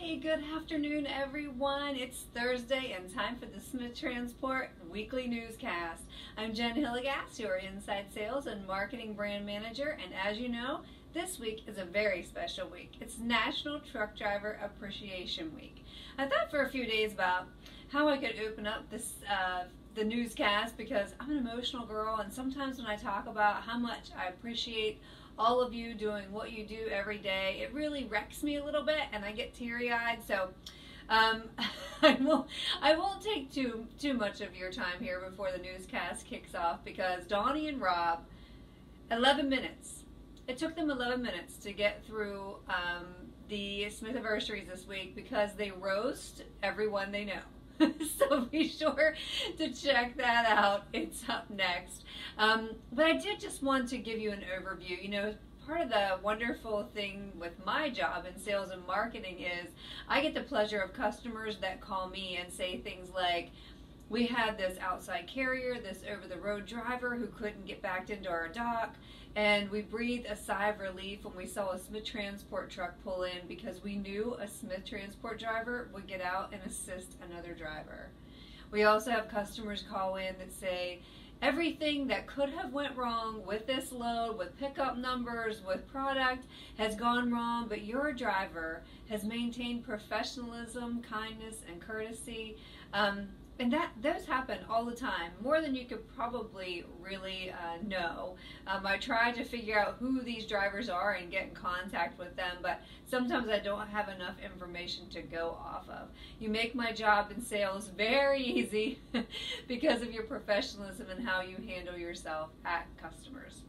Hey, good afternoon, everyone. It's Thursday and time for the Smith Transport Weekly Newscast. I'm Jen Hilligass, your Inside Sales and Marketing Brand Manager, and as you know, this week is a very special week. It's National Truck Driver Appreciation Week. I thought for a few days about how I could open up this the newscast because I'm an emotional girl, and sometimes when I talk about how much I appreciate all of you doing what you do every day, it really wrecks me a little bit and I get teary-eyed. So I won't take too much of your time here before the newscast kicks off, because Donnie and Rob, 11 minutes. It took them 11 minutes to get through the Smith-A-Versaries this week because they roast everyone they know. So be sure to check that out. It's up next. But I did just want to give you an overview. You know, part of the wonderful thing with my job in sales and marketing is I get the pleasure of customers that call me and say things like, we had this outside carrier, this over-the-road driver who couldn't get back into our dock, and we breathed a sigh of relief when we saw a Smith Transport truck pull in because we knew a Smith Transport driver would get out and assist another driver. We also have customers call in that say, everything that could have went wrong with this load, with pickup numbers, with product, has gone wrong, but your driver has maintained professionalism, kindness, and courtesy. And those happen all the time, more than you could probably really know. I try to figure out who these drivers are and get in contact with them, but sometimes I don't have enough information to go off of. You make my job in sales very easy because of your professionalism and how you handle yourself at customers.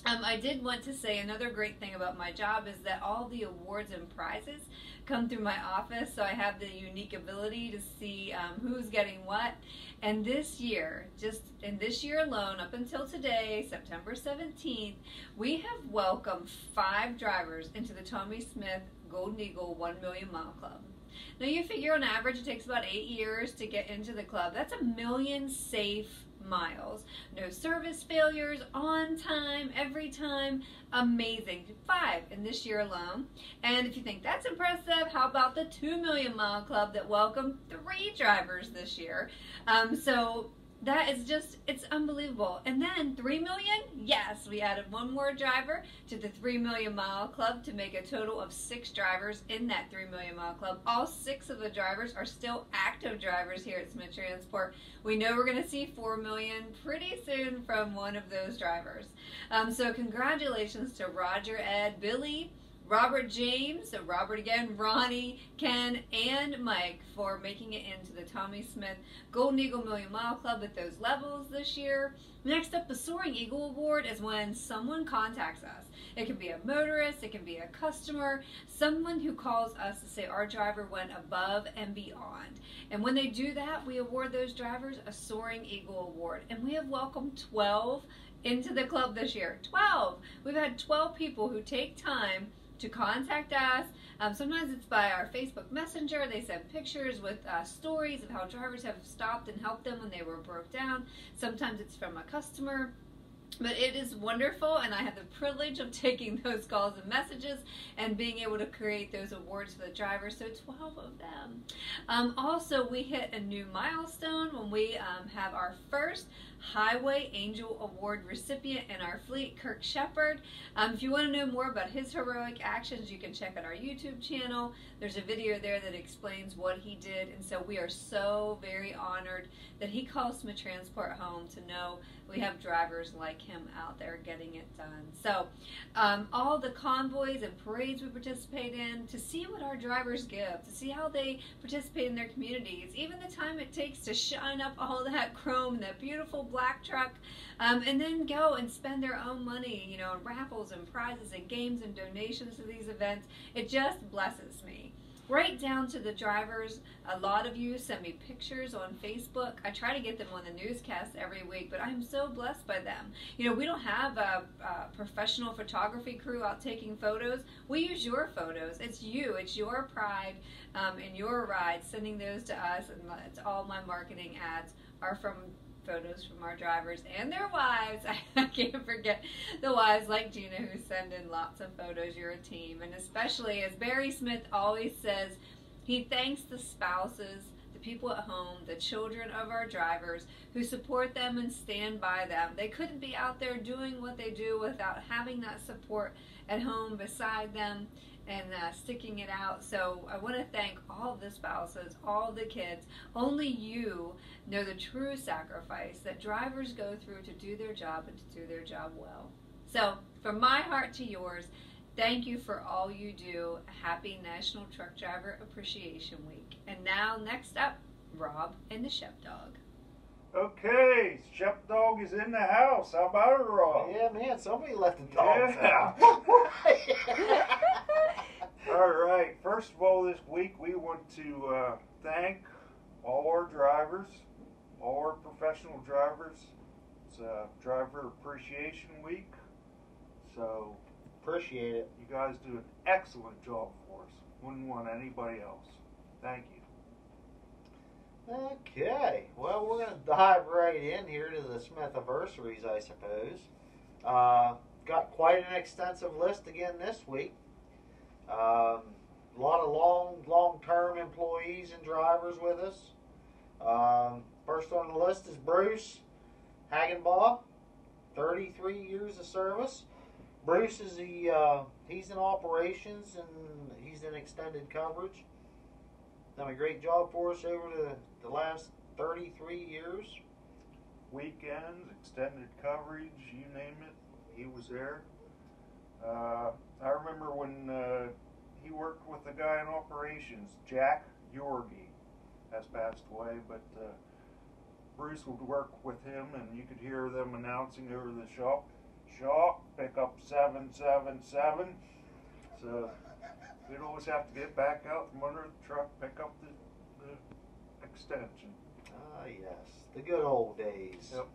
I did want to say another great thing about my job is that all the awards and prizes come through my office, so I have the unique ability to see who's getting what. And this year, just in this year alone, up until today, September 17th, we have welcomed 5 drivers into the Tommy Smith Golden Eagle 1 Million Mile Club. Now you figure on average it takes about 8 years to get into the club. That's 1 million safe miles. No service failures, on time, every time. Amazing. 5 in this year alone. And if you think that's impressive, how about the 2 Million Mile Club that welcomed 3 drivers this year? So that is just, it's unbelievable. And then 3 million, yes, we added one more driver to the 3 Million Mile Club to make a total of 6 drivers in that 3 Million Mile Club. All 6 of the drivers are still active drivers here at Smith Transport. We know we're going to see 4 million pretty soon from one of those drivers. So congratulations to Roger, Ed, Billy, Robert James, so Robert again, Ronnie, Ken, and Mike for making it into the Tommy Smith Golden Eagle Million Mile Club at those levels this year. Next up, the Soaring Eagle Award is when someone contacts us. It can be a motorist, it can be a customer, someone who calls us to say our driver went above and beyond. And when they do that, we award those drivers a Soaring Eagle Award. And we have welcomed 12 into the club this year. 12! We've had 12 people who take time to contact us. Sometimes it's by our Facebook Messenger. They send pictures with stories of how drivers have stopped and helped them when they were broke down. Sometimes it's from a customer. But it is wonderful, and I have the privilege of taking those calls and messages and being able to create those awards for the drivers, so 12 of them. Also, we hit a new milestone when we have our first Highway Angel Award recipient in our fleet, Kirk Shepard. If you want to know more about his heroic actions, you can check out our YouTube channel. There's a video there that explains what he did, and so we are so very honored that he calls Smith Transport home to know we have drivers like him out there getting it done. So all the convoys and parades we participate in, to see what our drivers give, to see how they participate in their communities, even the time it takes to shine up all that chrome in that beautiful black truck, and then go and spend their own money, you know, on raffles and prizes and games and donations to these events. It just blesses me. Right down to the drivers. A lot of you send me pictures on Facebook. I try to get them on the newscast every week, but I'm so blessed by them. You know, we don't have a professional photography crew out taking photos. We use your photos. It's you. It's your pride and your ride sending those to us, and it's all my marketing ads are from photos from our drivers and their wives. I can't forget the wives like Gina who send in lots of photos. You're a team. And especially, as Barry Smith always says, he thanks the spouses, the people at home, the children of our drivers who support them and stand by them. They couldn't be out there doing what they do without having that support at home beside them and sticking it out. So I want to thank all the spouses, all the kids. Only you know the true sacrifice that drivers go through to do their job and to do their job well. So from my heart to yours, thank you for all you do. Happy National Truck Driver Appreciation Week. And now, next up, Rob and the Shep-Dawg. Okay, Shep-Dawg is in the house. How about it, Rob? Yeah, man, somebody let the dogs out. All right, first of all, this week we want to thank all our drivers, all our professional drivers. It's Driver Appreciation Week, so appreciate it. You guys do an excellent job for us. Wouldn't want anybody else. Thank you. Okay, well, we're going to dive right in here to the Smith-A-Versaries, I suppose. Got quite an extensive list again this week. A lot of long-term employees and drivers with us. First on the list is Bruce Hagenbaugh, 33 years of service. Bruce is he's in operations and he's in extended coverage. Done a great job for us over the last 33 years. Weekends, extended coverage, you name it, he was there. I remember when he worked with a guy in operations, Jack Yorgi, has passed away, but Bruce would work with him and you could hear them announcing over the shop, pick up 777. So we'd always have to get back out from under the truck, pick up the extension. Ah, yes, the good old days. Yep.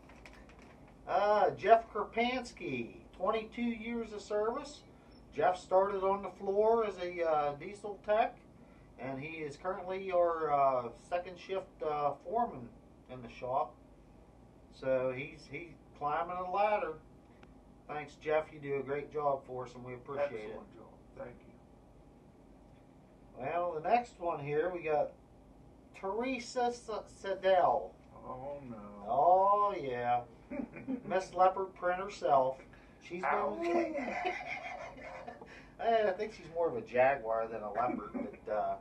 Jeff Krapansky, 22 years of service. Jeff started on the floor as a diesel tech, and he is currently our second shift foreman in the shop. So he's climbing a ladder. Thanks, Jeff. You do a great job for us, and we appreciate it. Excellent job. Thank you. Well, the next one here, we got Teresa Sedell. Oh, no. Oh, yeah. Miss Leopard Print herself. She's been... I think she's more of a jaguar than a leopard. But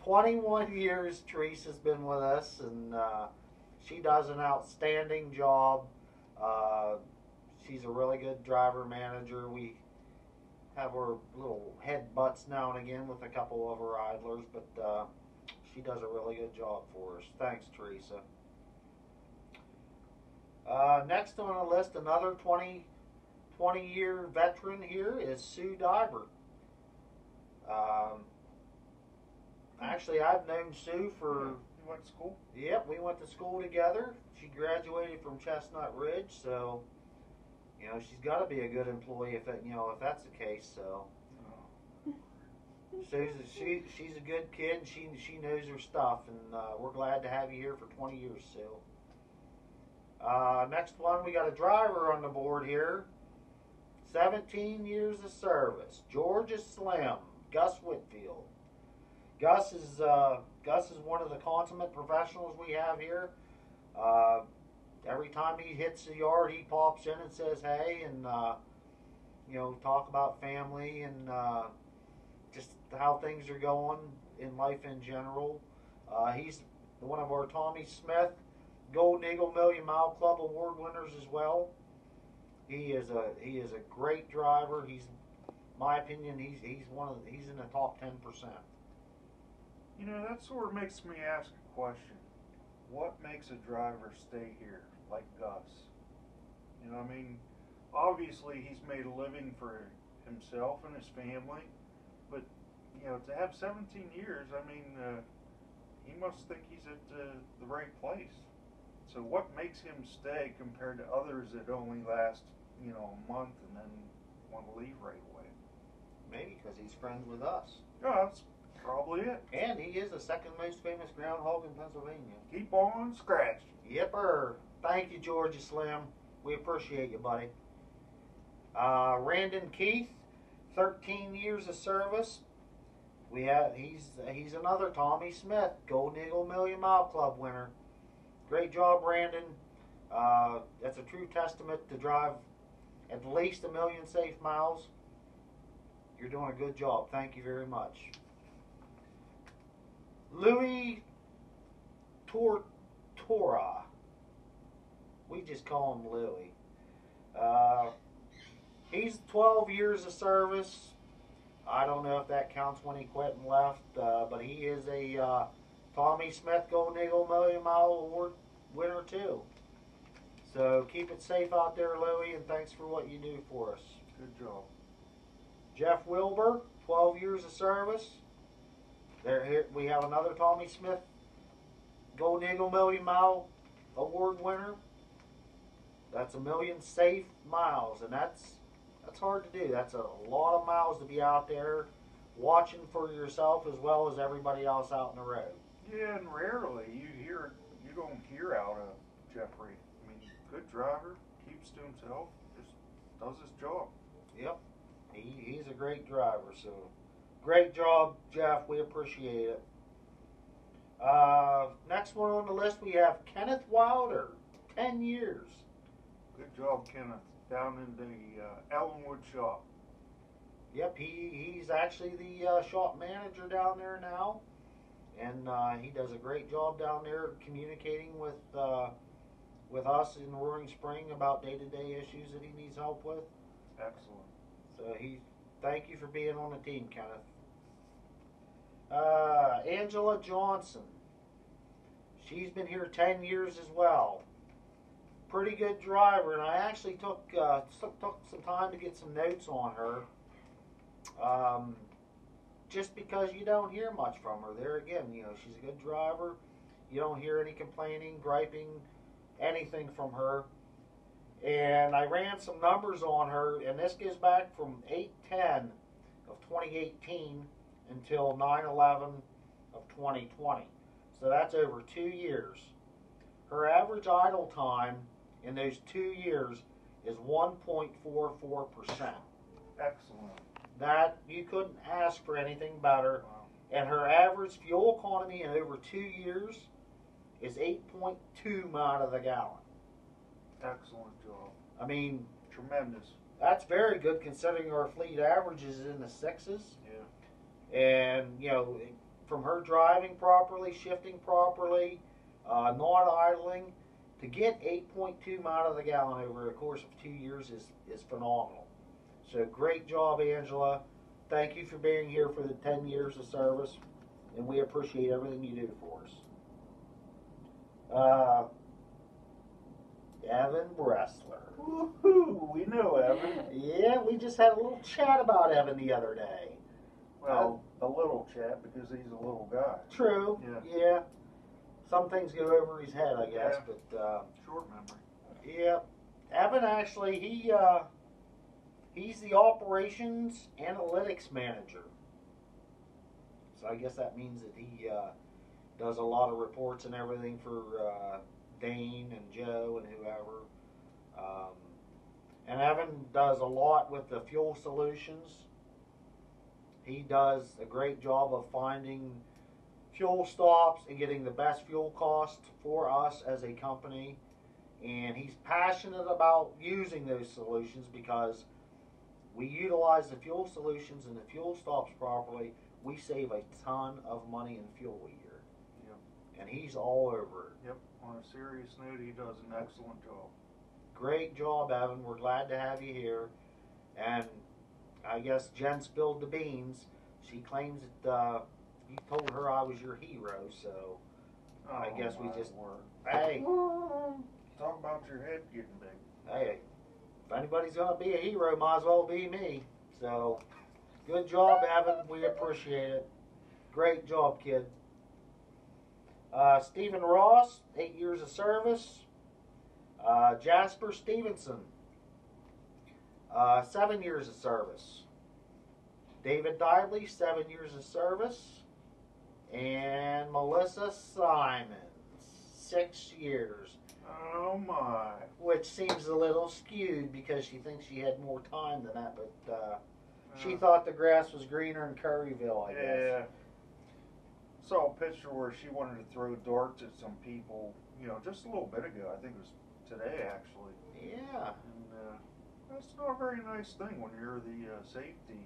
21 years Teresa's been with us, and she does an outstanding job. She's a really good driver manager. We have her little head butts now and again with a couple of her idlers, but she does a really good job for us. Thanks, Teresa. Next on the list, another 20-year veteran here is Sue Diver. Actually, I've known Sue for... You went to school? Yep, we went to school together. She graduated from Chestnut Ridge, so... You know, she's got to be a good employee if that's the case. So, she's a good kid. She knows her stuff, and we're glad to have you here for 20 years, Sue. Next one, we got a driver on the board here. 17 years of service. Georgia Slim, Gus Whitfield. Gus is one of the consummate professionals we have here. Every time he hits the yard, he pops in and says hey, and talk about family and just how things are going in life in general. He's one of our Tommy Smith Golden Eagle Million Mile Club Award winners as well. He is a great driver. He's, in my opinion, he's in the top 10%. You know, that sort of makes me ask a question. What makes a driver stay here like Gus? You know, I mean, obviously he's made a living for himself and his family, but, you know, to have 17 years, I mean, he must think he's at the right place. So what makes him stay compared to others that only last, a month and then want to leave right away? Maybe because he's friends with us. Oh, that's probably it. And he is the second most famous groundhog in Pennsylvania. Keep on scratching. Yipper. Thank you, Georgia Slim. We appreciate you, buddy. Randon Keith, 13 years of service. He's another Tommy Smith Golden Eagle Million Mile Club winner. Great job, Brandon. That's a true testament to drive at least 1 million safe miles. You're doing a good job. Thank you very much. Louis Tortora. We just call him Louis. He's 12 years of service. I don't know if that counts when he quit and left, but he is a Tommy Smith Golden Eagle Million Mile Award winner too. So keep it safe out there, Louie, and thanks for what you do for us. Good job. Jeff Wilbur, 12 years of service. Here we have another Tommy Smith Golden Eagle Million Mile Award winner. That's 1 million safe miles, and that's hard to do. That's a lot of miles to be out there watching for yourself as well as everybody else out in the road. Yeah, and rarely you don't hear out of Jeffrey. I mean, good driver, keeps to himself, just does his job. Yep, he's a great driver. So, great job, Jeff. We appreciate it. Next one on the list we have Kenneth Wilder, 10 years. Good job, Kenneth. Down in the Ellenwood shop. Yep, he's actually the shop manager down there now, and he does a great job down there communicating with us in Roaring Spring about day-to-day issues that he needs help with. Excellent. So thank you for being on the team, Kenneth. Angela Johnson. She's been here 10 years as well. Pretty good driver, and I actually took some time to get some notes on her. Just because you don't hear much from her. There again, she's a good driver. You don't hear any complaining, griping, anything from her. And I ran some numbers on her, and this goes back from 8/10 of 2018 until 9/11 of 2020. So that's over 2 years. Her average idle time in those 2 years is 1.44%. Excellent. That, you couldn't ask for anything better. Wow. And her average fuel economy in over 2 years is 8.2 miles to the gallon. Excellent job. I mean, tremendous. That's very good considering our fleet average is in the 6s. Yeah. And, from her driving properly, shifting properly, not idling, to get 8.2 miles to the gallon over the course of 2 years is phenomenal. So great job, Angela. Thank you for being here for the 10 years of service, and we appreciate everything you do for us. Evan Bressler. Woohoo! We know Evan. Yeah, we just had a little chat about Evan the other day. Well, a little chat because he's a little guy. True. Yeah. Some things go over his head, I guess, Yeah. but Short memory. yeah. Evan actually he's the operations analytics manager. So I guess that means that he does a lot of reports and everything for Dane and Joe and whoever. And Evan does a lot with the fuel solutions. He does a great job of finding fuel stops and getting the best fuel cost for us as a company. And he's passionate about using those solutions because we utilize the fuel solutions and the fuel stops properly. We save a ton of money in fuel a year. Yep. And he's all over it. Yep. On a serious note, he does an excellent job. Great job, Evan. We're glad to have you here. And I guess Jen spilled the beans. She claims that you told her I was your hero, so I guess we just... Word. Hey, Talk about your head getting big. hey, if anybody's going to be a hero, might as well be me. So, good job, Evan. We appreciate it. Great job, kid. Stephen Ross, 8 years of service. Jasper Stevenson, 7 years of service. David Didley, 7 years of service. And Melissa Simons, 6 years. Oh my. Which seems a little skewed because she thinks she had more time than that, but she thought the grass was greener in Curryville, I guess. Yeah. Saw a picture where she wanted to throw darts at some people, you know, just a little bit ago. I think it was today, actually. Yeah. And that's not a very nice thing when you're the safety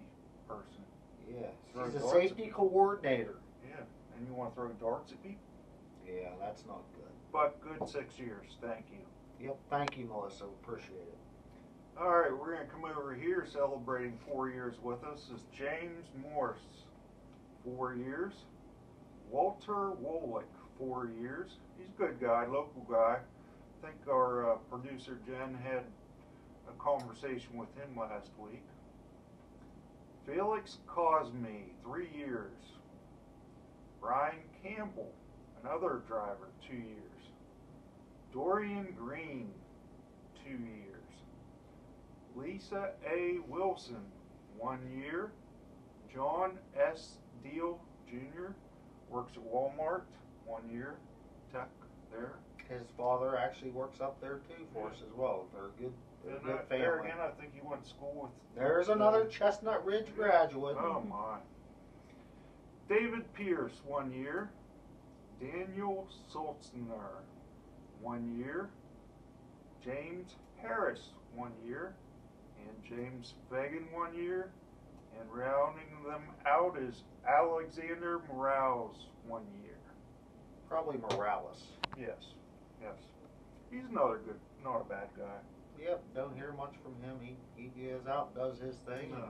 person. Yeah. Throw She's a darts safety coordinator. Yeah. And you want to throw darts at people? Yeah, that's not good. But good 6 years. Thank you. Yep. Thank you, Melissa. Appreciate it. All right, we're going to come over here celebrating 4 years with us is James Morse, 4 years. Walter Wolick, 4 years. He's a good guy, local guy. I think our producer Jen had a conversation with him last week. Felix Cosme, 3 years. Brian Campbell, another driver, 2 years. Dorian Green, 2 years. Lisa A. Wilson, 1 year. John S. Deal Jr. works at Walmart, 1 year. Tech there. His father actually works up there too for us as well. They're a good, And good there family. again, I think he went to school with. There's another Chestnut Ridge graduate. Oh my. David Pierce, 1 year. Daniel Sultzner, 1 year. James Harris, 1 year. And James Fagan, 1 year. And rounding them out is Alexander Morales, 1 year. Probably Morales. Yes, yes. He's another good, not a bad guy. Yep, don't hear much from him. He goes out and does his thing. No.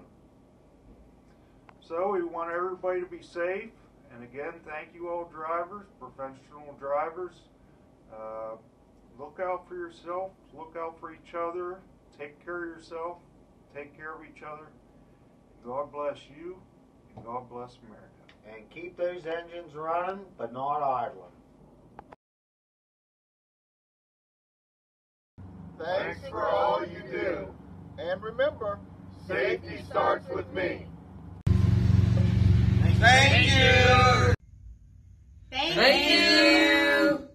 So we want everybody to be safe. And again, thank you all drivers, professional drivers. Look out for yourself. Look out for each other. Take care of yourself. Take care of each other. God bless you. And God bless America. And keep those engines running, but not idling. Thanks for all you do. And remember, safety starts with me. Thank you. Thank you.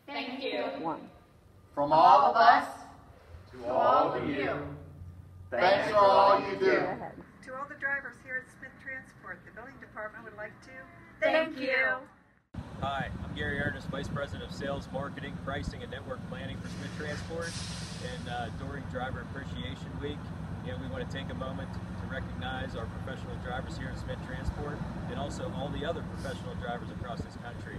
Thank you. From all of us To all of you, thanks for all you do. To all the drivers here at Smith Transport, the building department would like to thank you. Hi, I'm Gary Ernest, Vice President of Sales, Marketing, Pricing, and Network Planning for Smith Transport. And during Driver Appreciation Week, we want to take a moment to recognize our professional drivers here at Smith Transport and also all the other professional drivers across this country.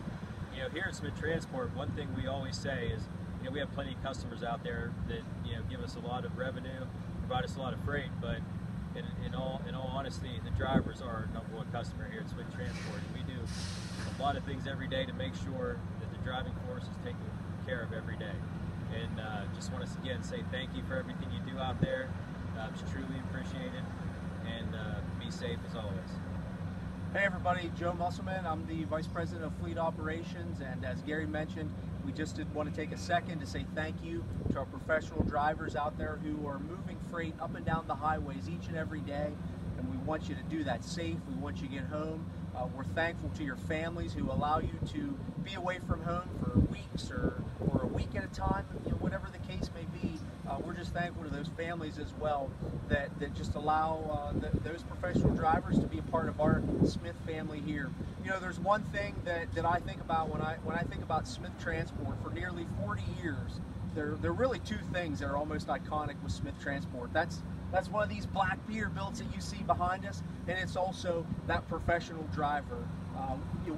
Here at Smith Transport, one thing we always say is, we have plenty of customers out there that give us a lot of revenue, provide us a lot of freight, but in all honesty, the drivers are our #1 customer here at Smith Transport. And we do a lot of things every day to make sure that the driving force is taken care of every day. And just want to again say thank you for everything you do out there. It's truly appreciated, and be safe as always. Hey everybody, Joe Musselman. I'm the Vice President of Fleet Operations, and as Gary mentioned, we just did want to take a second to say thank you to our professional drivers out there who are moving freight up and down the highways each and every day, and we want you to do that safe. We want you to get home. We're thankful to your families who allow you to be away from home for weeks or a week at a time, whatever the case may be. We're just thankful to those families as well that just allow those professional drivers to be a part of our Smith family here. There's one thing that I think about when I think about Smith Transport. For nearly 40 years, there are really two things that are almost iconic with Smith Transport. That's one of these black Peterbilts that you see behind us, and it's also that professional driver.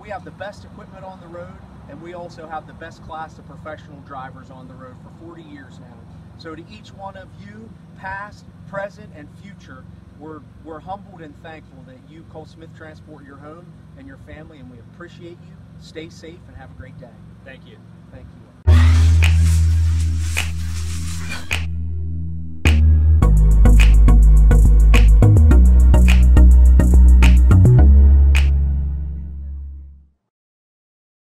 We have the best equipment on the road, and we also have the best class of professional drivers on the road for 40 years now. So to each one of you, past, present, and future, we're humbled and thankful that you call Smith Transport your home and your family, and we appreciate you. Stay safe and have a great day. Thank you. Thank you.